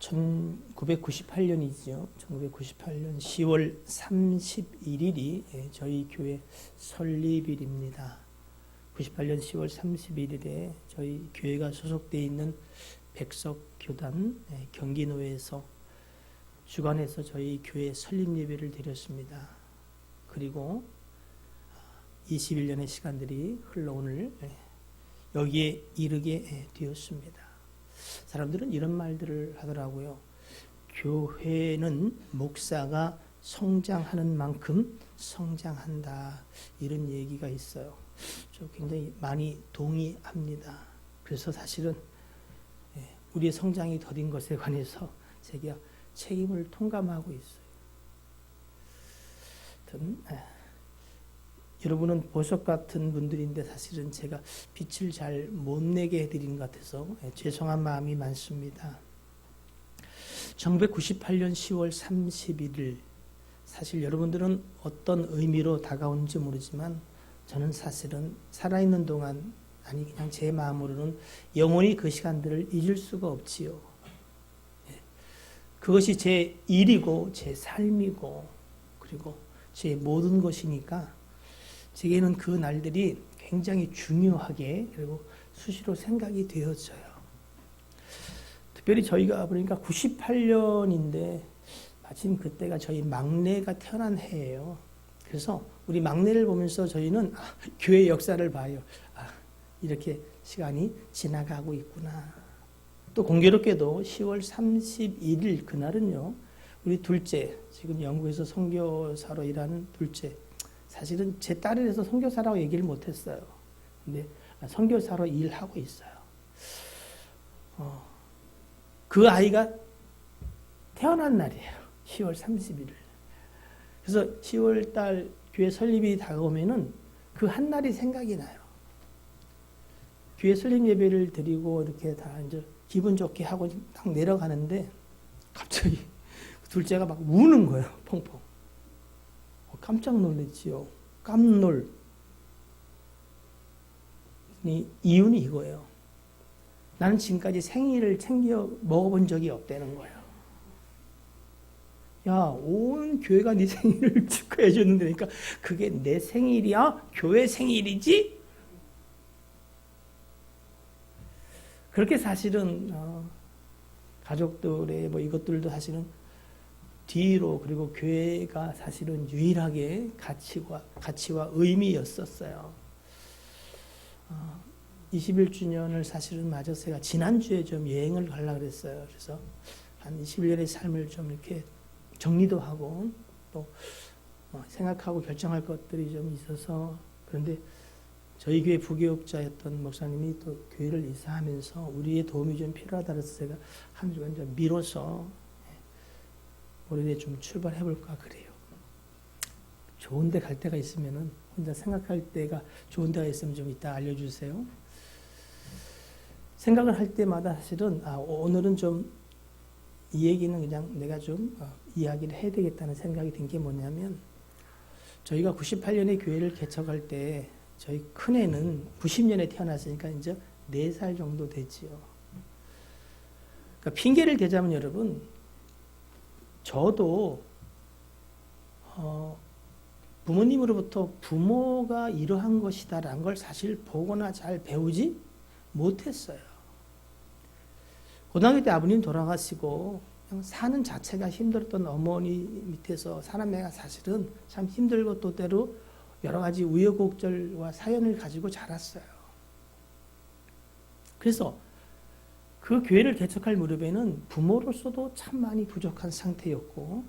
1998년이죠. 1998년 10월 31일이 저희 교회 설립일입니다. 98년 10월 31일에 저희 교회가 소속되어 있는 백석교단 경기노회에서 주관해서 저희 교회 설립 예배를 드렸습니다. 그리고 21년의 시간들이 흘러 오늘 여기에 이르게 되었습니다. 사람들은 이런 말들을 하더라고요. 교회는 목사가 성장하는 만큼 성장한다. 이런 얘기가 있어요. 저 굉장히 많이 동의합니다. 그래서 사실은 우리의 성장이 더딘 것에 관해서 제가 책임을 통감하고 있어요. 여러분은 보석 같은 분들인데 사실은 제가 빛을 잘 못 내게 해드린 것 같아서 죄송한 마음이 많습니다. 1998년 10월 31일 사실 여러분들은 어떤 의미로 다가오는지 모르지만 저는 사실은 살아있는 동안 그냥 제 마음으로는 영원히 그 시간들을 잊을 수가 없지요. 그것이 제 일이고 제 삶이고 그리고 제 모든 것이니까 제게는 그 날들이 굉장히 중요하게 그리고 수시로 생각이 되어져요. 특별히 저희가 보니까 98년인데 마침 그때가 저희 막내가 태어난 해예요. 그래서 우리 막내를 보면서 저희는 교회 역사를 봐요. 이렇게 시간이 지나가고 있구나. 또 공교롭게도 10월 31일 그날은요. 우리 둘째, 지금 영국에서 선교사로 일하는 둘째, 사실은 제 딸이라서 선교사라고 얘기를 못했어요. 근데 선교사로 일하고 있어요. 그 아이가 태어난 날이에요. 10월 31일. 그래서 10월 달 교회 설립이 다가오면은 그 한 날이 생각이 나요. 교회 설립 예배를 드리고 이렇게 다 이제 기분 좋게 하고 딱 내려가는데 갑자기 둘째가 막 우는 거예요. 펑펑. 깜짝 놀랐지요. 깜놀. 이유는 이거예요. 나는 지금까지 생일을 챙겨 먹어본 적이 없다는 거예요. 야, 온 교회가 네 생일을 축하해 줬는데 그러니까 그게 내 생일이야? 교회 생일이지? 그렇게 사실은 가족들의 이것들도 사실은 뒤로 그리고 교회가 사실은 유일하게 가치와 의미였었어요. 21주년을 사실은 맞아서 제가 지난주에 좀 여행을 가려고 그랬어요. 그래서 한 21년의 삶을 좀 이렇게 정리도 하고 또 생각하고 결정할 것들이 좀 있어서 그런데 저희 교회 부교육자였던 목사님이 또 교회를 이사하면서 우리의 도움이 좀 필요하다 해서 제가 한 주간 좀 미뤄서 올해 좀 출발해볼까 그래요. 좋은 데 갈 데가 있으면은 혼자 생각할 때가 좋은 데가 있으면 좀 이따 알려주세요. 생각을 할 때마다 사실은 오늘은 좀 이 얘기는 그냥 내가 좀 이야기를 해야 되겠다는 생각이 든 게 뭐냐면 저희가 98년에 교회를 개척할 때 저희 큰애는 90년에 태어났으니까 이제 4살 정도 되지요. 그러니까 핑계를 대자면 여러분 저도 부모님으로부터 부모가 이러한 것이다라는 걸 사실 보거나 잘 배우지 못했어요. 고등학교 때 아버님 돌아가시고 그냥 사는 자체가 힘들었던 어머니 밑에서 사는 애가 사실은 참 힘들고 또 때로 여러 가지 우여곡절과 사연을 가지고 자랐어요. 그래서 그 교회를 개척할 무렵에는 부모로서도 참 많이 부족한 상태였고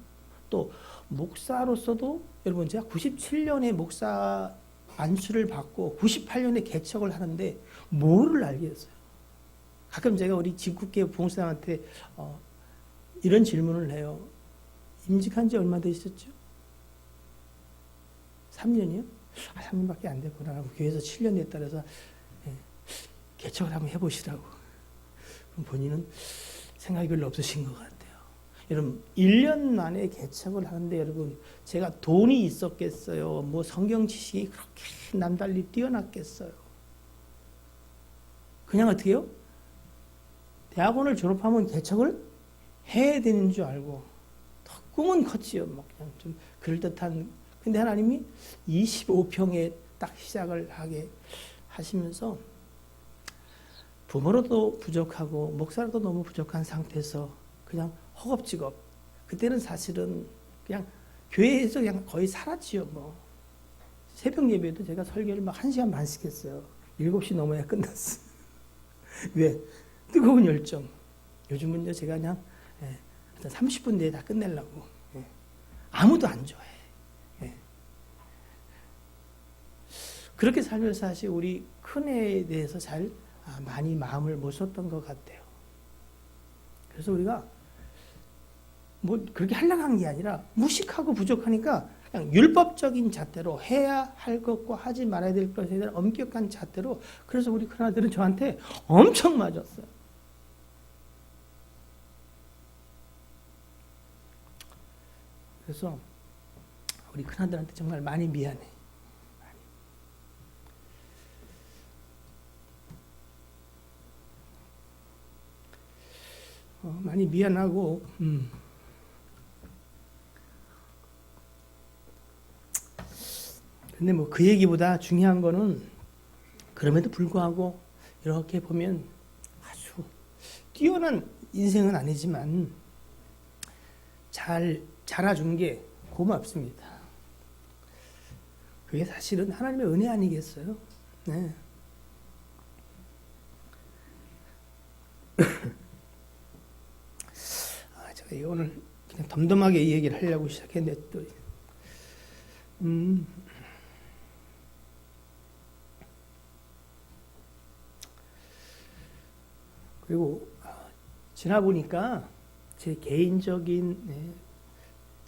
또 목사로서도 여러분 제가 97년에 목사 안수를 받고 98년에 개척을 하는데 뭐를 알겠어요. 가끔 제가 우리 직국계 부목사님한테 이런 질문을 해요. 임직한 지 얼마 되셨죠? 3년이요? 3년밖에 안 됐구나. 교회에서 7년 됐다 그래서 개척을 한번 해보시라고. 그럼 본인은 생각이 별로 없으신 것 같아요. 여러분 1년 만에 개척을 하는데 여러분 제가 돈이 있었겠어요? 뭐 성경 지식이 그렇게 남달리 뛰어났겠어요? 그냥 어떻게 해요? 대학원을 졸업하면 개척을 해야 되는 줄 알고 더 꿈은 컸지요. 뭐 그냥 좀 그럴듯한. 근데 하나님이 25평에 딱 시작을 하게 하시면서 부모로도 부족하고 목사로도 너무 부족한 상태에서 그냥 허겁지겁. 그때는 사실은 그냥 교회에서 그냥 거의 살았지요. 뭐 새벽 예배도 제가 설교를 막 1시간 반씩 했어요. 7시 넘어야 끝났어. 왜? 뜨거운 열정. 요즘은요, 제가 그냥 30분 내에 다 끝내려고. 아무도 안 좋아해. 그렇게 살면서 사실 우리 큰애에 대해서 잘 많이 마음을 못 썼던 것 같아요. 그래서 우리가 뭐 그렇게 하려고 한 게 아니라 무식하고 부족하니까 그냥 율법적인 잣대로 해야 할 것과 하지 말아야 될 것에 대한 엄격한 잣대로. 그래서 우리 큰아들은 저한테 엄청 맞았어요. 그래서 우리 큰아들한테 정말 많이 미안해. 많이 미안하고 근데 뭐 그 얘기보다 중요한 거는 그럼에도 불구하고 이렇게 보면 아주 뛰어난 인생은 아니지만 잘 자라준 게 고맙습니다. 그게 사실은 하나님의 은혜 아니겠어요? 네. 제가 오늘 그냥 덤덤하게 이 얘기를 하려고 시작했는데 또 그리고 지나 보니까 제 개인적인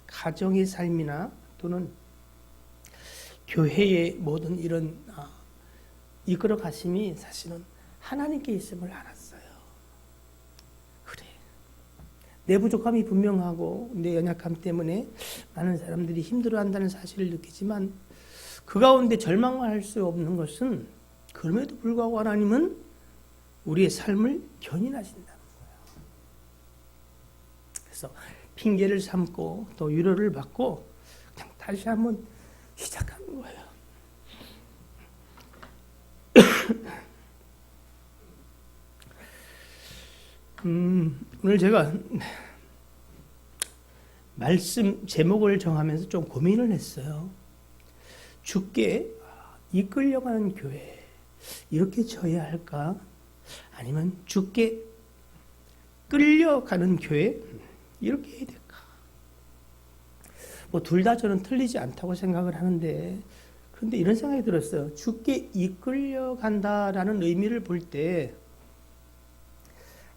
가정의 삶이나 또는 교회의 모든 이런 이끌어 가심이 사실은 하나님께 있음을 알았어요. 그래. 내 부족함이 분명하고 내 연약함 때문에 많은 사람들이 힘들어한다는 사실을 느끼지만 그 가운데 절망만 할 수 없는 것은 그럼에도 불구하고 하나님은 우리의 삶을 견인하신다는 거예요. 그래서 핑계를 삼고 또 위로를 받고 그냥 다시 한번 시작하는 거예요. 오늘 제가 말씀 제목을 정하면서 좀 고민을 했어요. 주께 이끌려가는 교회 이렇게 져야 할까? 아니면 주께 끌려가는 교회 이렇게 해야 될까? 뭐 둘 다 저는 틀리지 않다고 생각을 하는데 그런데 이런 생각이 들었어요. 주께 이끌려간다라는 의미를 볼 때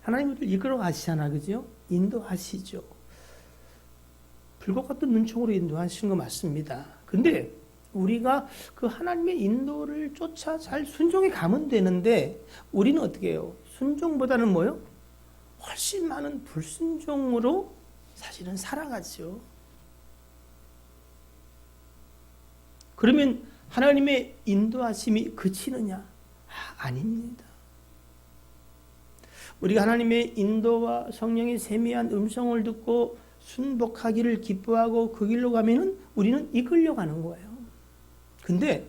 하나님을 이끌어 가시잖아, 그죠? 인도하시죠. 불꽃 같은 눈총으로 인도하시는 거 맞습니다. 근데 우리가 그 하나님의 인도를 쫓아 잘 순종해 가면 되는데 우리는 어떻게 해요? 순종보다는 뭐요? 훨씬 많은 불순종으로 사실은 살아가죠. 그러면 하나님의 인도하심이 그치느냐? 아닙니다. 우리가 하나님의 인도와 성령의 세미한 음성을 듣고 순복하기를 기뻐하고 그 길로 가면은 우리는 이끌려가는 거예요. 근데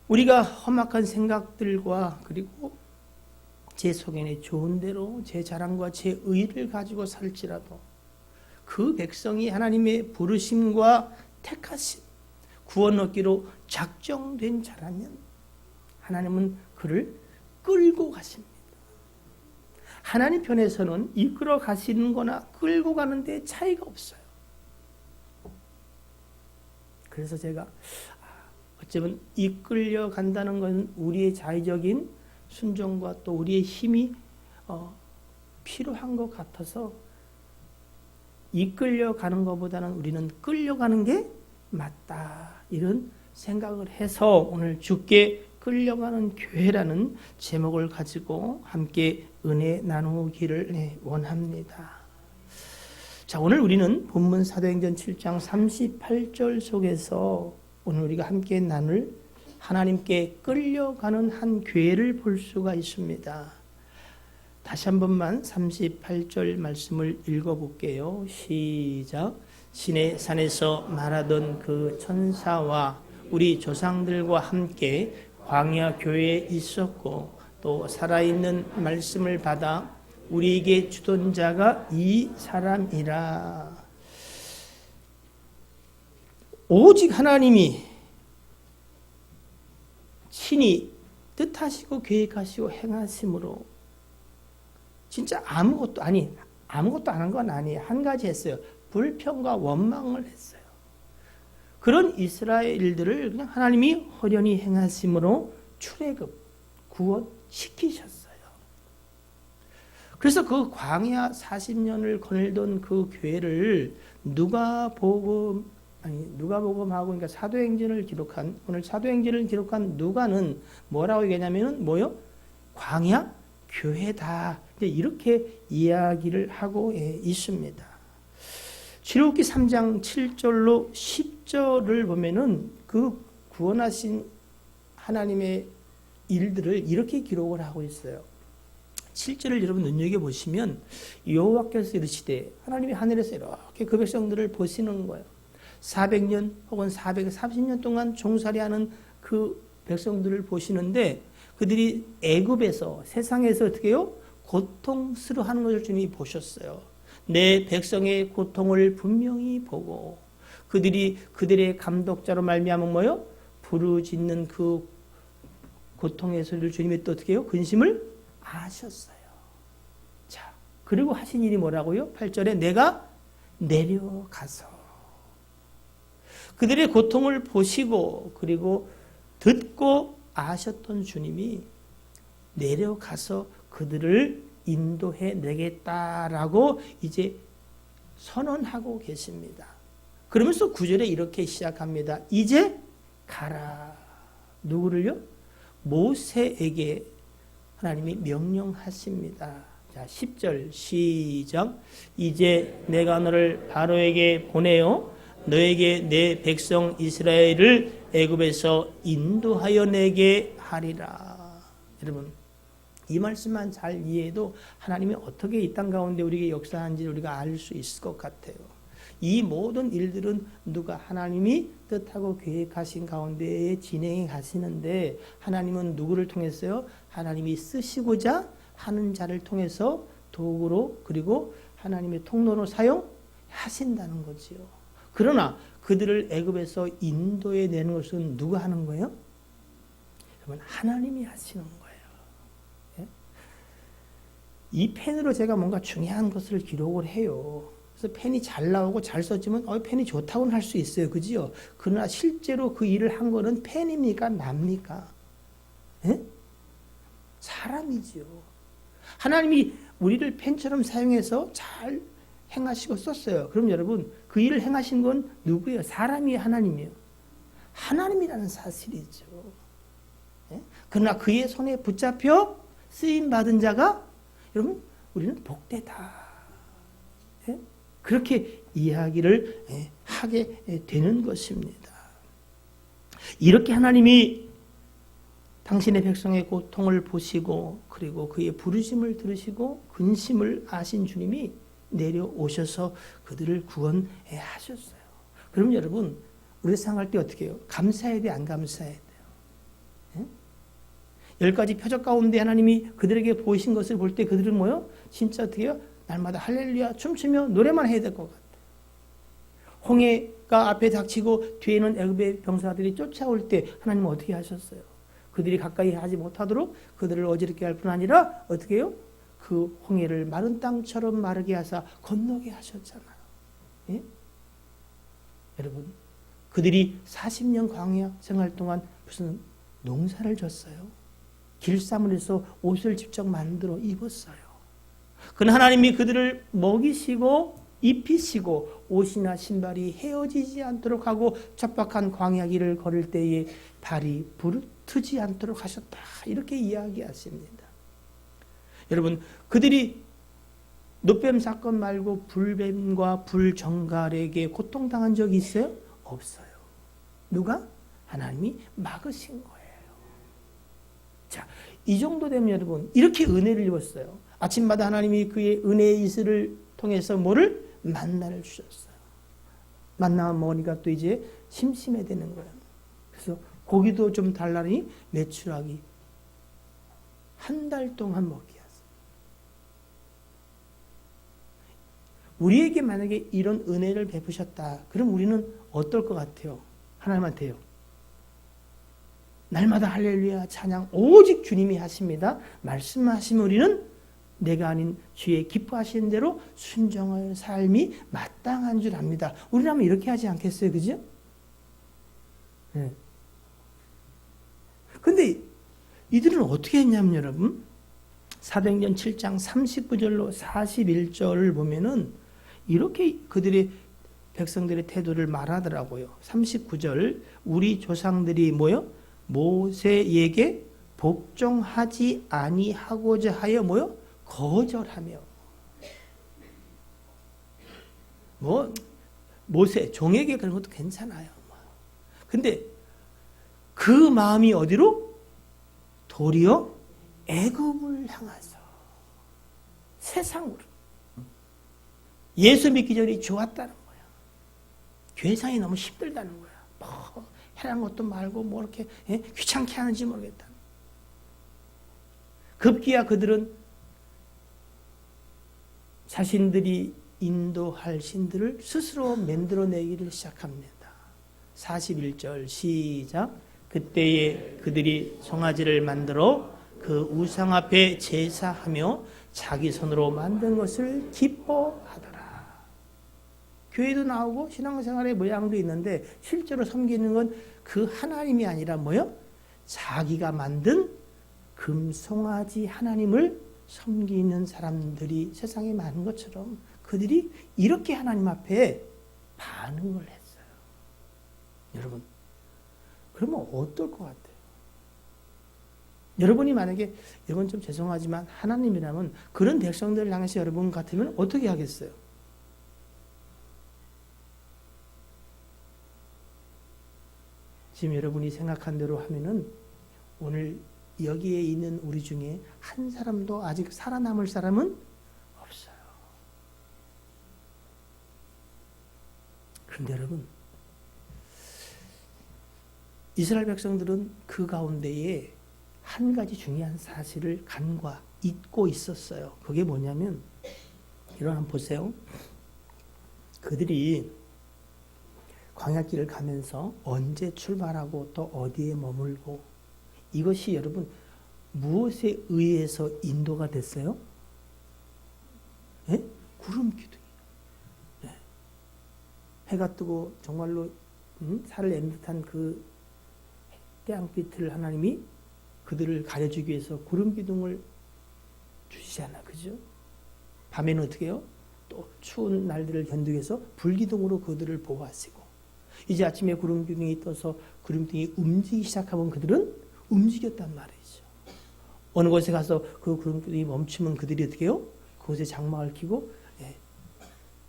우리가 험악한 생각들과 그리고 제 속에는 좋은 대로 제 자랑과 제 의를 가지고 살지라도 그 백성이 하나님의 부르심과 택하심, 구원 얻기로 작정된 자라면 하나님은 그를 끌고 가십니다. 하나님 편에서는 이끌어 가시는 거나 끌고 가는데 차이가 없어요. 그래서 제가 어쩌면 이끌려 간다는 것은 우리의 자의적인 순종과 또 우리의 힘이 필요한 것 같아서 이끌려 가는 것보다는 우리는 끌려가는 게 맞다. 이런 생각을 해서 오늘 주께 끌려가는 교회라는 제목을 가지고 함께 은혜 나누기를 원합니다. 자, 오늘 우리는 본문 사도행전 7장 38절 속에서 오늘 우리가 함께 나눌 하나님께 끌려가는 한 교회를 볼 수가 있습니다. 다시 한 번만 38절 말씀을 읽어볼게요. 시작. 시내 산에서 말하던 그 천사와 우리 조상들과 함께 광야 교회에 있었고 또 살아있는 말씀을 받아 우리에게 주던 자가 이 사람이라. 오직 하나님이 친히 뜻하시고 계획하시고 행하심으로 진짜 아무것도 안 한 건 아니에요. 한 가지 했어요. 불평과 원망을 했어요. 그런 이스라엘들을 그냥 하나님이 호련히 행하심으로 출애굽, 구원시키셨어요. 그래서 그 광야 40년을 거닐던 그 교회를 누가복음하고 그러니까 사도행전을 기록한 오늘 사도행전을 기록한 누가는 뭐라고 얘기하냐면은 뭐요? 광야 교회다. 이렇게 이야기를 하고 있습니다. 출애굽기 3장 7절로 10절을 보면은 그 구원하신 하나님의 일들을 이렇게 기록을 하고 있어요. 7절을 여러분 눈여겨보시면 여호와께서 이르시되 하나님이 하늘에서 이렇게 그 백성들을 보시는 거예요. 400년 혹은 430년 동안 종살이하는 그 백성들을 보시는데 그들이 애굽에서 세상에서 어떻게 해요? 고통스러워하는 것을 주님이 보셨어요. 내 백성의 고통을 분명히 보고 그들의 감독자로 말미암은 뭐요? 부르짖는 그 고통의 소리를 주님이 또 어떻게 해요? 근심을 아셨어요. 자, 그리고 하신 일이 뭐라고요? 8절에 내가 내려가서 그들의 고통을 보시고 그리고 듣고 아셨던 주님이 내려가서 그들을 인도해 내겠다라고 이제 선언하고 계십니다. 그러면서 9절에 이렇게 시작합니다. 이제 가라. 누구를요? 모세에게 하나님이 명령하십니다. 자, 10절 시작. 이제 내가 너를 바로에게 보내어 너에게 내 백성 이스라엘을 애굽에서 인도하여 내게 하리라. 여러분, 이 말씀만 잘 이해해도 하나님이 어떻게 이 땅 가운데 우리에게 역사하는지 우리가 알 수 있을 것 같아요. 이 모든 일들은 누가 하나님이 뜻하고 계획하신 가운데에 진행해 가시는데 하나님은 누구를 통해서요? 하나님이 쓰시고자 하는 자를 통해서 도구로 그리고 하나님의 통로로 사용하신다는 거지요. 그러나 그들을 애굽에서 인도해 내는 것은 누가 하는 거예요? 여러분, 하나님이 하시는 거예요. 이 펜으로 제가 뭔가 중요한 것을 기록을 해요. 그래서 펜이 잘 나오고 잘 써지면 펜이 좋다고는 할 수 있어요. 그지요? 그러나 실제로 그 일을 한 거는 펜입니까? 납니까? 사람이지요. 하나님이 우리를 펜처럼 사용해서 잘 행하시고 썼어요. 그럼 여러분, 그 일을 행하신 건 누구예요? 사람이 하나님이에요. 하나님이라는 사실이죠. 그러나 그의 손에 붙잡혀 쓰임 받은 자가 여러분, 우리는 복되다. 그렇게 이야기를 하게 되는 것입니다. 이렇게 하나님이 당신의 백성의 고통을 보시고 그리고 그의 부르심을 들으시고 근심을 아신 주님이 내려오셔서 그들을 구원하셨어요. 그럼 여러분, 우리 생각할 때 어떻게 해요? 감사해야 돼, 안 감사해야 돼요? 10가지 표적 가운데 하나님이 그들에게 보이신 것을 볼 때 그들은 뭐요? 진짜 어떻게 해요? 날마다 할렐루야 춤추며 노래만 해야 될 것 같아요. 홍해가 앞에 닥치고 뒤에는 애굽의 병사들이 쫓아올 때 하나님은 어떻게 하셨어요? 그들이 가까이 하지 못하도록 그들을 어지럽게 할 뿐 아니라 어떻게 해요? 그 홍해를 마른 땅처럼 마르게 하사 건너게 하셨잖아요. 예? 여러분, 그들이 40년 광야 생활 동안 무슨 농사를 졌어요? 길사물에서 옷을 직접 만들어 입었어요. 그러나 하나님이 그들을 먹이시고 입히시고 옷이나 신발이 헤어지지 않도록 하고 척박한 광야 길을 걸을 때에 발이 부르트지 않도록 하셨다. 이렇게 이야기하십니다. 여러분, 그들이 노뱀 사건 말고 불뱀과 불정갈에게 고통당한 적이 있어요? 없어요. 누가? 하나님이 막으신 거예요. 자, 이 정도 되면 여러분, 이렇게 은혜를 입었어요. 아침마다 하나님이 그의 은혜의 이슬을 통해서 뭐를? 만나를 주셨어요. 만나 먹으니까 또 이제 심심해지는 거예요. 그래서 고기도 좀 달라니 메추라기 한 달 동안 먹게 하세요. 우리에게 만약에 이런 은혜를 베푸셨다. 그럼 우리는 어떨 것 같아요? 하나님한테요. 날마다 할렐루야 찬양 오직 주님이 하십니다. 말씀하시면 우리는 내가 아닌 주의 기뻐하시는 대로 순종할 삶이 마땅한 줄 압니다. 우리라면 이렇게 하지 않겠어요? 그죠? 네. 근데 이들은 어떻게 했냐면 여러분 사도행전 7장 39절로 41절을 보면은 이렇게 그들의 백성들의 태도를 말하더라고요. 39절 우리 조상들이 뭐요? 모세에게 복종하지 아니하고자 하여 뭐요? 거절하며 뭐 모세 종에게 그런 것도 괜찮아요. 근데 그 마음이 어디로? 도리어 애굽을 향해서 세상으로 예수 믿기 전이 좋았다는 거야. 교회상이 너무 힘들다는 거야. 뭐 해란 것도 말고 뭐 이렇게 귀찮게 하는지 모르겠다. 급기야 그들은 자신들이 인도할 신들을 스스로 만들어내기를 시작합니다. 41절 시작. 그때에 그들이 송아지를 만들어 그 우상 앞에 제사하며 자기 손으로 만든 것을 기뻐하더라. 교회도 나오고 신앙생활의 모양도 있는데 실제로 섬기는 건 그 하나님이 아니라 뭐요? 자기가 만든 금송아지 하나님을 섬기는 사람들이 세상에 많은 것처럼 그들이 이렇게 하나님 앞에 반응을 했어요. 여러분, 그러면 어떨 것 같아요? 여러분이 만약에 이건 좀 죄송하지만 하나님이라면 그런 백성들을 향해서 여러분 같으면 어떻게 하겠어요? 지금 여러분이 생각한 대로 하면은 오늘 여기에 있는 우리 중에 한 사람도 아직 살아남을 사람은 없어요. 그런데 여러분, 이스라엘 백성들은 그 가운데에 한 가지 중요한 사실을 간과 잊고 있었어요. 그게 뭐냐면, 이런 한번 보세요. 그들이 광야길을 가면서 언제 출발하고 또 어디에 머물고 이것이 여러분 무엇에 의해서 인도가 됐어요? 예? 구름 기둥이에요. 예. 해가 뜨고 정말로 살을 낸 듯한 그 태양빛을 하나님이 그들을 가려주기 위해서 구름 기둥을 주시잖아. 그죠? 밤에는 어떻게 해요? 또 추운 날들을 견디기 위해서 불기둥으로 그들을 보호하시고 이제 아침에 구름 기둥이 떠서 구름 기둥이 움직이기 시작하면 그들은 움직였단 말이죠. 어느 곳에 가서 그 구름 기둥이 멈추면 그들이 어떻게 해요? 그곳에 장막을 켜고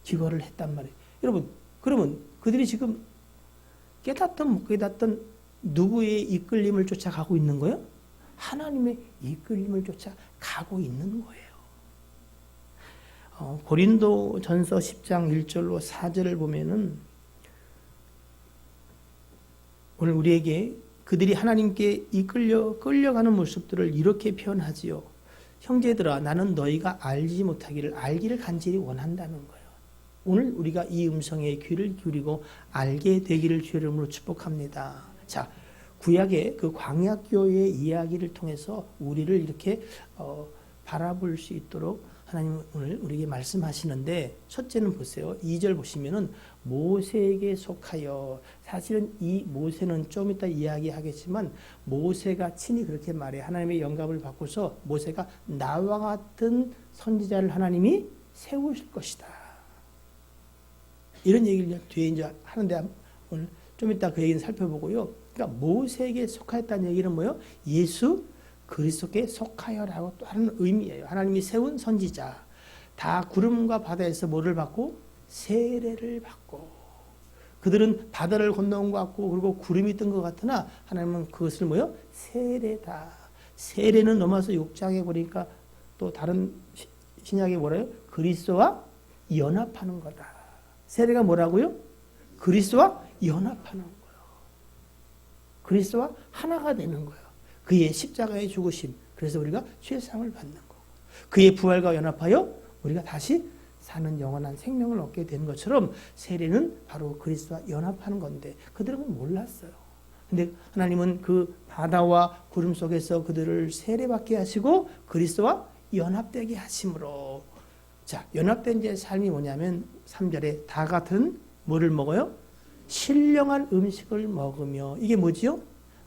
기거를 했단 말이에요. 여러분, 그러면 그들이 지금 깨닫던 못 깨닫던 누구의 이끌림을 쫓아가고 있는 거예요? 하나님의 이끌림을 쫓아가고 있는 거예요. 고린도 전서 10장 1절로 4절을 보면은 오늘 우리에게 그들이 하나님께 끌려가는 모습들을 이렇게 표현하지요. 형제들아, 나는 너희가 알지 못하기를 알기를 간절히 원한다는 거예요. 오늘 우리가 이 음성에 귀를 기울이고 알게 되기를 주의 이름으로 축복합니다. 자, 구약의 그 광야교회의 이야기를 통해서 우리를 이렇게 바라볼 수 있도록 하나님은 오늘 우리에게 말씀하시는데 첫째는 보세요. 2절 보시면은 모세에게 속하여 사실은 이 모세는 좀 이따 이야기하겠지만 모세가 친히 그렇게 말해 하나님의 영감을 받고서 모세가 나와 같은 선지자를 하나님이 세우실 것이다. 이런 얘기를 뒤에 이제 하는데 오늘 좀 이따 그 얘기는 살펴보고요. 그러니까 모세에게 속하였다는 얘기는 뭐예요? 예수 그리스도께 속하여라고 또 하는 의미예요. 하나님이 세운 선지자. 다 구름과 바다에서 뭐를 받고? 세례를 받고. 그들은 바다를 건너온 것 같고 그리고 구름이 뜬 것 같으나 하나님은 그것을 뭐예요? 세례다. 세례는 넘어서 6장에 보니까 또 다른 신약에 뭐래요? 그리스도와 연합하는 거다. 세례가 뭐라고요? 그리스도와 연합하는 거예요. 그리스도와 하나가 되는 거예요. 그의 십자가의 죽으심. 그래서 우리가 죄사함을 받는 거고. 그의 부활과 연합하여 우리가 다시 사는 영원한 생명을 얻게 되는 것처럼 세례는 바로 그리스도와 연합하는 건데 그들은 몰랐어요. 근데 하나님은 그 바다와 구름 속에서 그들을 세례받게 하시고 그리스도와 연합되게 하심으로, 자, 연합된 자의 삶이 뭐냐면 3절에 다 같은 뭐를 먹어요? 신령한 음식을 먹으며, 이게 뭐지요?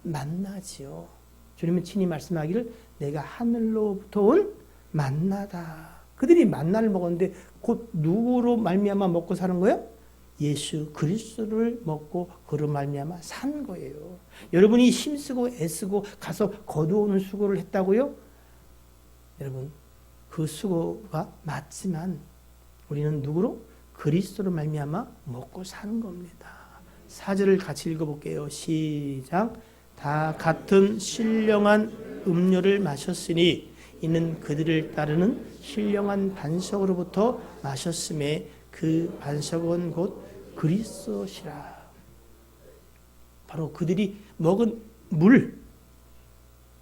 만나지요. 주님은 친히 말씀하기를 내가 하늘로부터 온 만나다. 그들이 만나를 먹었는데 곧 누구로 말미암아 먹고 사는 거예요? 예수 그리스도를 먹고 그로 말미암아 산 거예요. 여러분이 힘쓰고 애쓰고 가서 거두오는 수고를 했다고요? 여러분, 그 수고가 맞지만 우리는 누구로? 그리스도로 말미암아 먹고 사는 겁니다. 4절을 같이 읽어볼게요. 시작. 다 같은 신령한 음료를 마셨으니 이는 그들을 따르는 신령한 반석으로부터 마셨음에 그 반석은 곧 그리스도시라. 바로 그들이 먹은 물,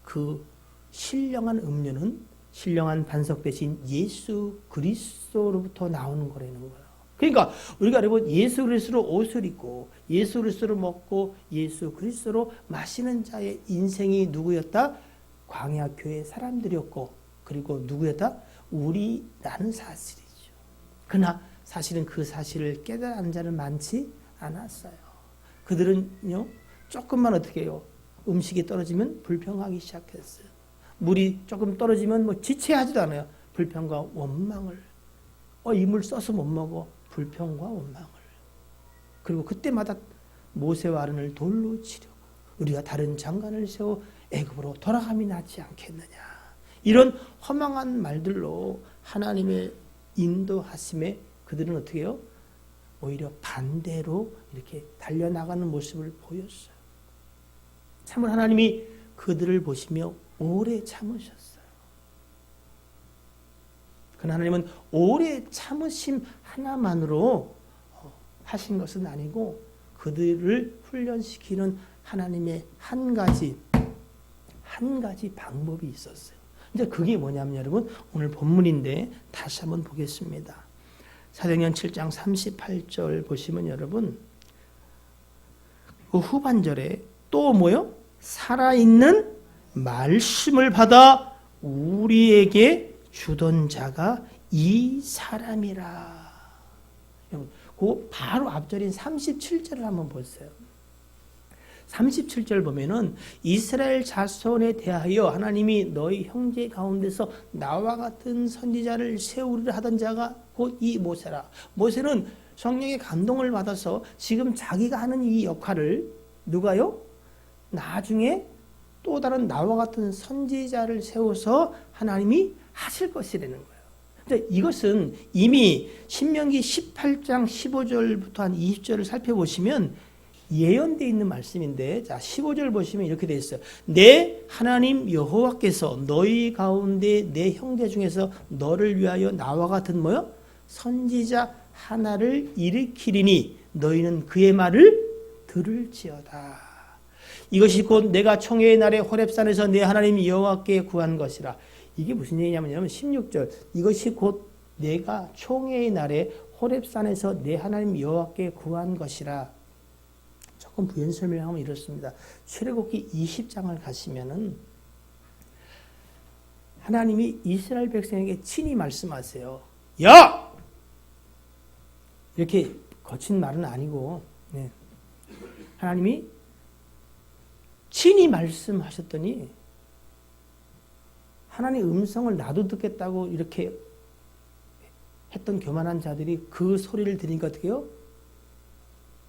그 신령한 음료는 신령한 반석 대신 예수 그리스도로부터 나오는 거라는 거예요. 그러니까 우리가 여러분 예수 그리스도로 옷을 입고 예수 그리스도로 먹고 예수 그리스도로 마시는 자의 인생이 누구였다? 광야 교회 사람들이었고, 그리고 누구였다? 우리라는 사실이죠. 그러나 사실은 그 사실을 깨달은 자는 많지 않았어요. 그들은요, 조금만 어떻게 해요? 음식이 떨어지면 불평하기 시작했어요. 물이 조금 떨어지면 뭐 지체하지도 않아요. 불평과 원망을. 이 물 써서 못 먹어. 불평과 원망을. 그리고 그때마다 모세와 아론을 돌로 치려고 우리가 다른 장관을 세워 애굽으로 돌아감이 낫지 않겠느냐. 이런 허망한 말들로 하나님의 인도하심에 그들은 어떻게 해요? 오히려 반대로 이렇게 달려나가는 모습을 보였어요. 참으로 하나님이 그들을 보시며 오래 참으셨어요. 그러나 하나님은 오래 참으심 하나만으로 하신 것은 아니고 그들을 훈련시키는 하나님의 한 가지 방법이 있었어요. 근데 그게 뭐냐면 여러분 오늘 본문인데 다시 한번 보겠습니다. 사도행전 7장 38절 보시면 여러분 그 후반절에 또 뭐요? 살아있는 말씀을 받아 우리에게 주던 자가 이 사람이라. 그 바로 앞절인 37절을 한번 보세요. 37절 보면은 이스라엘 자손에 대하여 하나님이 너희 형제 가운데서 나와 같은 선지자를 세우리라 하던 자가 곧 이 모세라. 모세는 성령의 감동을 받아서 지금 자기가 하는 이 역할을 누가요? 나중에 또 다른 나와 같은 선지자를 세워서 하나님이 하실 것이라는 거예요. 근데 이것은 이미 신명기 18장 15절부터 한 20절을 살펴보시면 예언되어 있는 말씀인데, 자 15절 보시면 이렇게 되어 있어요. 내 하나님 여호와께서 너희 가운데 내 형제 중에서 너를 위하여 나와 같은 뭐요? 선지자 하나를 일으키리니 너희는 그의 말을 들을지어다. 이것이 곧 내가 총회의 날에 호렙산에서 내 하나님 여호와께 구한 것이라. 이게 무슨 얘기냐면 16절 이것이 곧 내가 총회의 날에 호렙산에서 내 하나님 여호와께 구한 것이라. 조금 부연 설명하면 이렇습니다. 출애굽기 20장을 가시면은 하나님이 이스라엘 백성에게 친히 말씀하세요. 야! 이렇게 거친 말은 아니고 하나님이 친히 말씀하셨더니 하나님의 음성을 나도 듣겠다고 이렇게 했던 교만한 자들이 그 소리를 들으니까 어떻게 해요?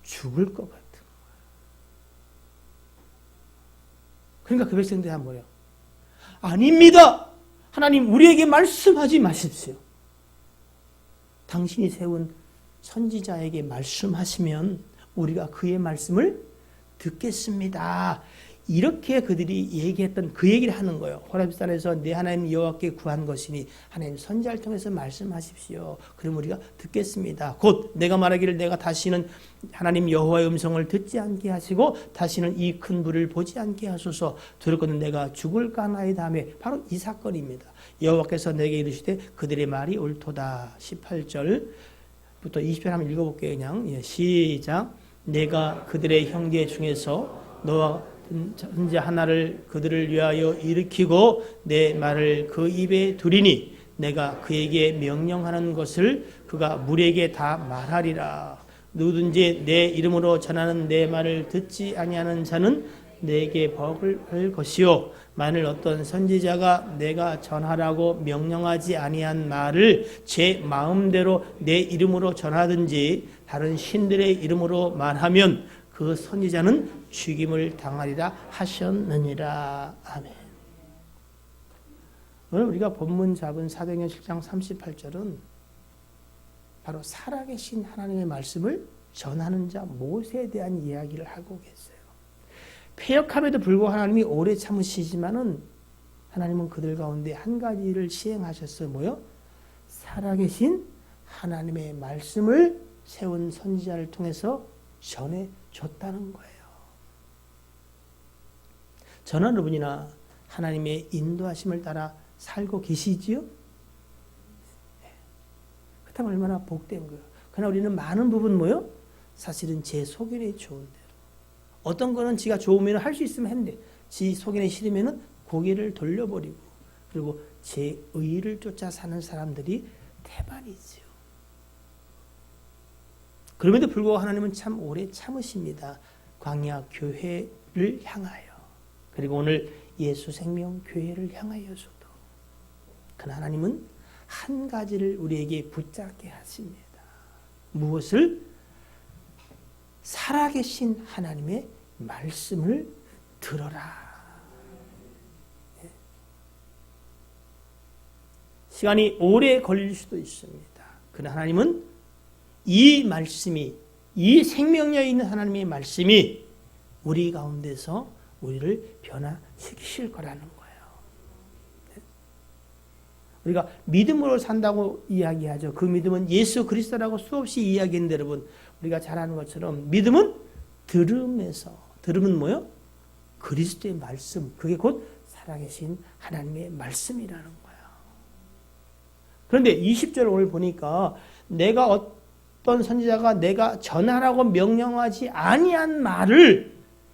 죽을 것 같은 거예요. 그러니까 그 백성들이 한 뭐예요? 아닙니다. 하나님 우리에게 말씀하지 마십시오. 당신이 세운 선지자에게 말씀하시면 우리가 그의 말씀을 듣겠습니다. 이렇게 그들이 얘기했던 그 얘기를 하는 거예요. 호렙산에서 내 하나님 여호와께 구한 것이니 하나님 선지자를 통해서 말씀하십시오. 그럼 우리가 듣겠습니다. 곧 내가 말하기를 내가 다시는 하나님 여호와의 음성을 듣지 않게 하시고 다시는 이 큰 불을 보지 않게 하소서. 두렵거든 내가 죽을까 하나이다 하며 바로 이 사건입니다. 여호와께서 내게 이르시되 그들의 말이 옳도다. 18절부터 20절 한번 읽어볼게요. 그냥 시작. 내가 그들의 형제 중에서 너와 선지자 하나를 그들을 위하여 일으키고 내 말을 그 입에 두리니 내가 그에게 명령하는 것을 그가 무리에게 다 말하리라. 누구든지 내 이름으로 전하는 내 말을 듣지 아니하는 자는 내게 벌을 할 것이요 만일 어떤 선지자가 내가 전하라고 명령하지 아니한 말을 제 마음대로 내 이름으로 전하든지 다른 신들의 이름으로 말하면 그 선지자는 죽임을 당하리라 하셨느니라. 아멘. 오늘 우리가 본문 잡은 사도행전 7장 38절은 바로 살아계신 하나님의 말씀을 전하는 자 모세에 대한 이야기를 하고 계세요. 패역함에도 불구하고 하나님이 오래 참으시지만은 하나님은 그들 가운데 한 가지를 시행하셨어요. 뭐요? 살아계신 하나님의 말씀을 세운 선지자를 통해서 전해줬다는 거예요. 저는 여러분이나 하나님의 인도하심을 따라 살고 계시지요? 네. 그렇다면 얼마나 복된 거예요. 그러나 우리는 많은 부분 뭐요? 사실은 제 소견에 좋은 대로. 어떤 거는 지가 좋으면 할 수 있으면 했는데 지 소견에 싫으면 고개를 돌려버리고 그리고 제 의를 쫓아 사는 사람들이 대반이지요. 그럼에도 불구하고 하나님은 참 오래 참으십니다. 광야 교회를 향하여 그리고 오늘 예수 생명 교회를 향하여서도 그러나 하나님은 한 가지를 우리에게 붙잡게 하십니다. 무엇을? 살아계신 하나님의 말씀을 들어라. 시간이 오래 걸릴 수도 있습니다. 그러나 하나님은 이 말씀이, 이 생명력 있는 하나님의 말씀이 우리 가운데서 우리를 변화시키실 거라는 거예요. 우리가 믿음으로 산다고 이야기하죠. 그 믿음은 예수 그리스도라고 수없이 이야기했는데 여러분, 우리가 잘 아는 것처럼 믿음은 들음에서, 들음은 뭐요? 그리스도의 말씀, 그게 곧 살아계신 하나님의 말씀이라는 거예요. 그런데 20절 오늘 보니까 내가 어떤 선지자가 내가 전하라고 명령하지 아니한 말을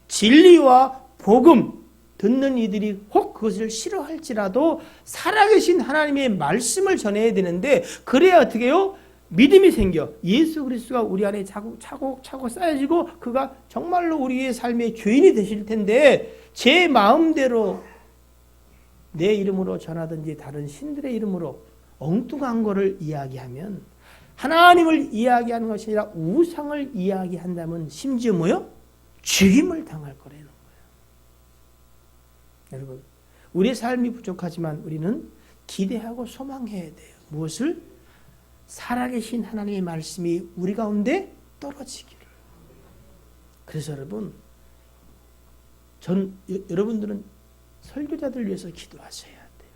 진리와 복음 듣는 이들이 혹 그것을 싫어할지라도 살아계신 하나님의 말씀을 전해야 되는데 그래야 어떻게 해요? 믿음이 생겨. 예수 그리스도가 우리 안에 차곡차곡 쌓여지고 그가 정말로 우리의 삶의 주인이 되실 텐데 제 마음대로 내 이름으로 전하든지 다른 신들의 이름으로 엉뚱한 거를 이야기하면 하나님을 이야기하는 것이 아니라 우상을 이야기한다면 심지어 뭐요? 죽임을 당할 거라는 거예요. 여러분, 우리의 삶이 부족하지만 우리는 기대하고 소망해야 돼요. 무엇을? 살아계신 하나님의 말씀이 우리 가운데 떨어지기를. 그래서 여러분, 여러분들은 설교자들 위해서 기도하셔야 돼요.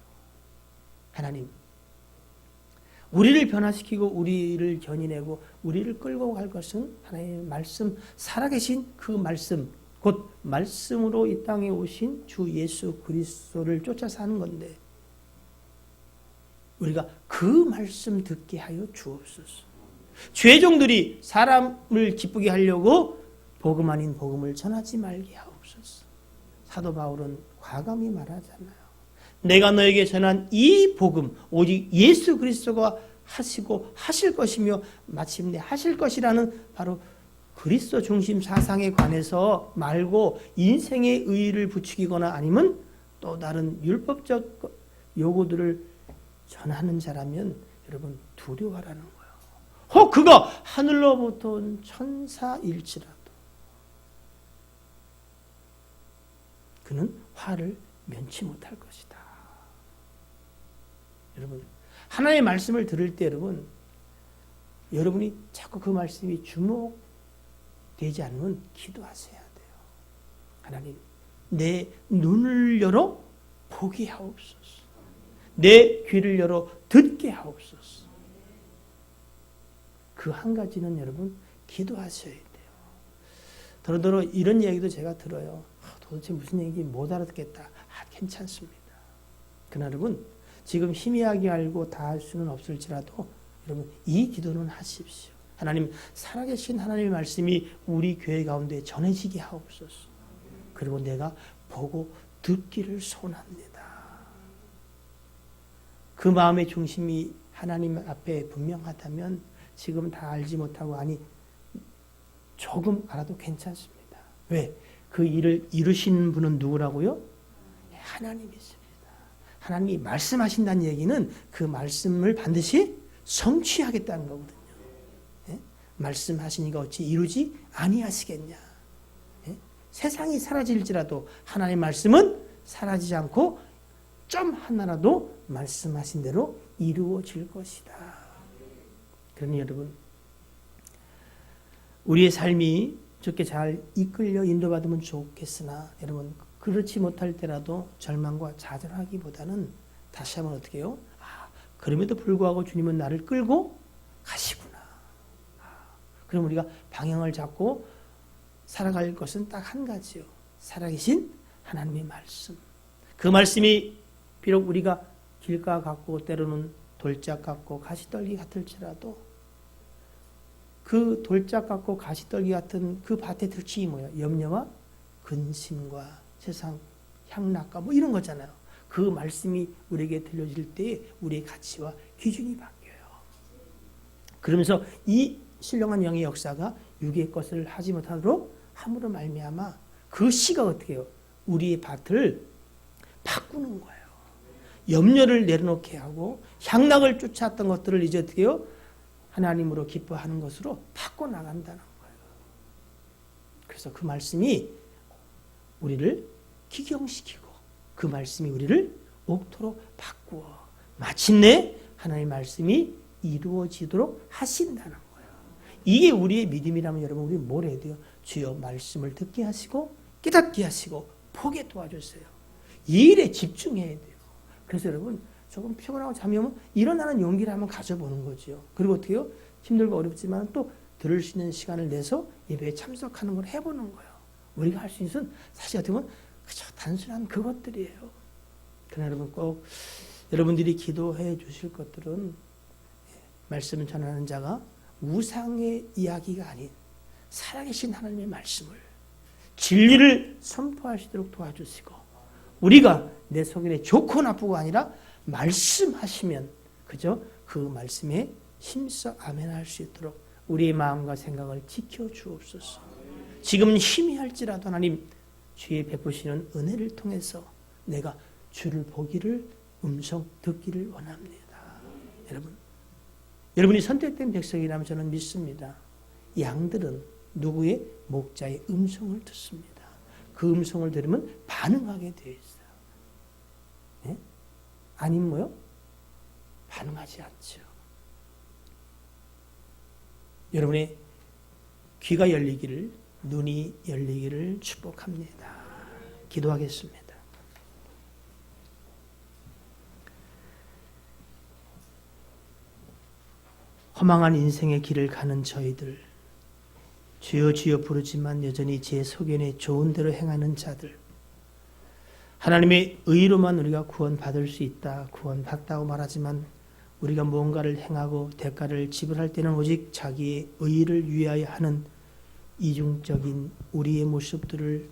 하나님, 우리를 변화시키고 우리를 견인하고 우리를 끌고 갈 것은 하나님의 말씀, 살아계신 그 말씀, 곧 말씀으로 이 땅에 오신 주 예수 그리스도를 쫓아 사는 건데 우리가 그 말씀 듣게 하여 주옵소서. 죄종들이 사람을 기쁘게 하려고 복음 아닌 복음을 전하지 말게 하옵소서. 사도 바울은 과감히 말하잖아요. 내가 너에게 전한 이 복음 오직 예수 그리스도가 하시고 하실 것이며 마침내 하실 것이라는 바로 그리스도 중심 사상에 관해서 말고 인생의 의의를 부추기거나 아니면 또 다른 율법적 요구들을 전하는 자라면 여러분 두려워하라는 거예요. 혹 그가 하늘로부터 온 천사일지라도 그는 화를 면치 못할 것이다. 여러분, 하나님의 말씀을 들을 때 여러분이 자꾸 그 말씀이 주목되지 않으면 기도하셔야 돼요. 하나님, 내 눈을 열어 보게 하옵소서. 내 귀를 열어 듣게 하옵소서. 그 한 가지는 여러분 기도하셔야 돼요. 더러더러 이런 이야기도 제가 들어요. 도대체 무슨 얘기인지 못 알아듣겠다. 괜찮습니다. 그러나 여러분 지금 희미하게 알고 다 할 수는 없을지라도 여러분 이 기도는 하십시오. 하나님, 살아계신 하나님의 말씀이 우리 교회 가운데 전해지게 하옵소서. 그리고 내가 보고 듣기를 소원합니다. 그 마음의 중심이 하나님 앞에 분명하다면 지금 다 알지 못하고 조금 알아도 괜찮습니다. 왜? 그 일을 이루시는 분은 누구라고요? 하나님이십니다. 하나님이 말씀하신다는 얘기는 그 말씀을 반드시 성취하겠다는 거거든요. 예? 말씀하시니까 어찌 이루지 아니하시겠냐. 예? 세상이 사라질지라도 하나님의 말씀은 사라지지 않고 점 하나라도 말씀하신 대로 이루어질 것이다. 그러니 여러분, 우리의 삶이 좋게 잘 이끌려 인도받으면 좋겠으나 여러분 그렇지 못할 때라도 절망과 좌절하기보다는 다시 한번 어떻게 해요? 그럼에도 불구하고 주님은 나를 끌고 가시구나. 그럼 우리가 방향을 잡고 살아갈 것은 딱 한 가지요. 살아계신 하나님의 말씀. 그 말씀이 비록 우리가 길가 같고 때로는 돌짝 같고 가시떨기 같을지라도 그 돌짝 같고 가시떨기 같은 그 밭의 특징이 뭐예요? 염려와 근심과 세상 향락과 뭐 이런 거잖아요. 그 말씀이 우리에게 들려질 때에 우리의 가치와 기준이 바뀌어요. 그러면서 이 신령한 영의 역사가 육의 것을 하지 못하도록 함으로 말미암아 그 씨가 어떻게 해요? 우리의 밭을 바꾸는 거예요. 염려를 내려놓게 하고 향락을 쫓아왔던 것들을 이제 어떻게 해요? 하나님으로 기뻐하는 것으로 바꿔나간다는 거예요. 그래서 그 말씀이 우리를 기경시키고 그 말씀이 우리를 옥토로 바꾸어 마침내 하나님의 말씀이 이루어지도록 하신다는 거예요. 이게 우리의 믿음이라면 여러분 우리 뭘 해야 돼요? 주여 말씀을 듣게 하시고 깨닫게 하시고 보게 도와주세요. 이 일에 집중해야 돼요. 그래서 여러분 조금 피곤하고 잠이 오면 일어나는 용기를 한번 가져보는 거죠. 그리고 어떻게 해요? 힘들고 어렵지만 또 들을 수 있는 시간을 내서 예배에 참석하는 걸 해보는 거예요. 우리가 할 수 있는 것은 사실 어떻게 보면 그저 단순한 그것들이에요. 그러나 여러분 꼭 여러분들이 기도해 주실 것들은 말씀을 전하는 자가 우상의 이야기가 아닌 살아계신 하나님의 말씀을 진리를 선포하시도록 도와주시고 우리가 내 속에 좋고 나쁘고 아니라 말씀하시면 그저 그 말씀에 힘써 아멘할 수 있도록 우리의 마음과 생각을 지켜 주옵소서. 지금 희미할지라도 하나님 주의 베푸시는 은혜를 통해서 내가 주를 보기를 음성 듣기를 원합니다. 여러분이 선택된 백성이라면 저는 믿습니다. 양들은 누구의 목자의 음성을 듣습니다. 그 음성을 들으면 반응하게 되어 있어요. 네? 아님 뭐요? 반응하지 않죠. 여러분의 귀가 열리기를, 눈이 열리기를 축복합니다. 기도하겠습니다. 허망한 인생의 길을 가는 저희들, 주여 주여 부르지만 여전히 제 소견에 좋은 대로 행하는 자들, 하나님의 의로만 우리가 구원받을 수 있다, 구원받다고 말하지만 우리가 무언가를 행하고 대가를 지불할 때는 오직 자기의 의를 위하여 하는 이중적인 우리의 모습들을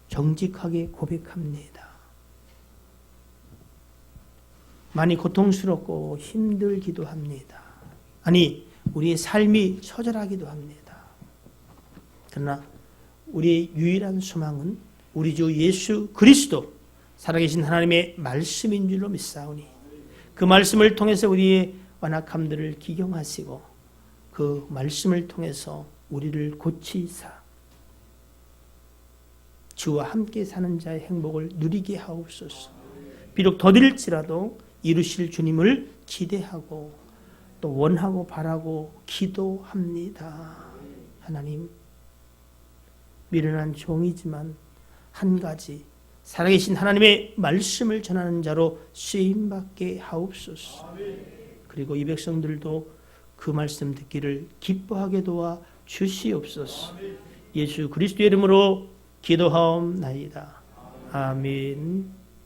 정직하게 고백합니다. 많이 고통스럽고 힘들기도 합니다. 아니, 우리의 삶이 처절하기도 합니다. 그러나 우리의 유일한 소망은 우리 주 예수 그리스도 살아계신 하나님의 말씀인 줄로 믿사오니 그 말씀을 통해서 우리의 완악함들을 기경하시고 그 말씀을 통해서 우리를 고치사 주와 함께 사는 자의 행복을 누리게 하옵소서. 비록 더딜지라도 이루실 주님을 기대하고 또 원하고 바라고 기도합니다. 하나님, 미련한 종이지만 한 가지 살아계신 하나님의 말씀을 전하는 자로 쓰임받게 하옵소서. 그리고 이 백성들도 그 말씀 듣기를 기뻐하게 도와 주시옵소서. 예수 그리스도의 이름으로 기도하옵나이다. 아멘.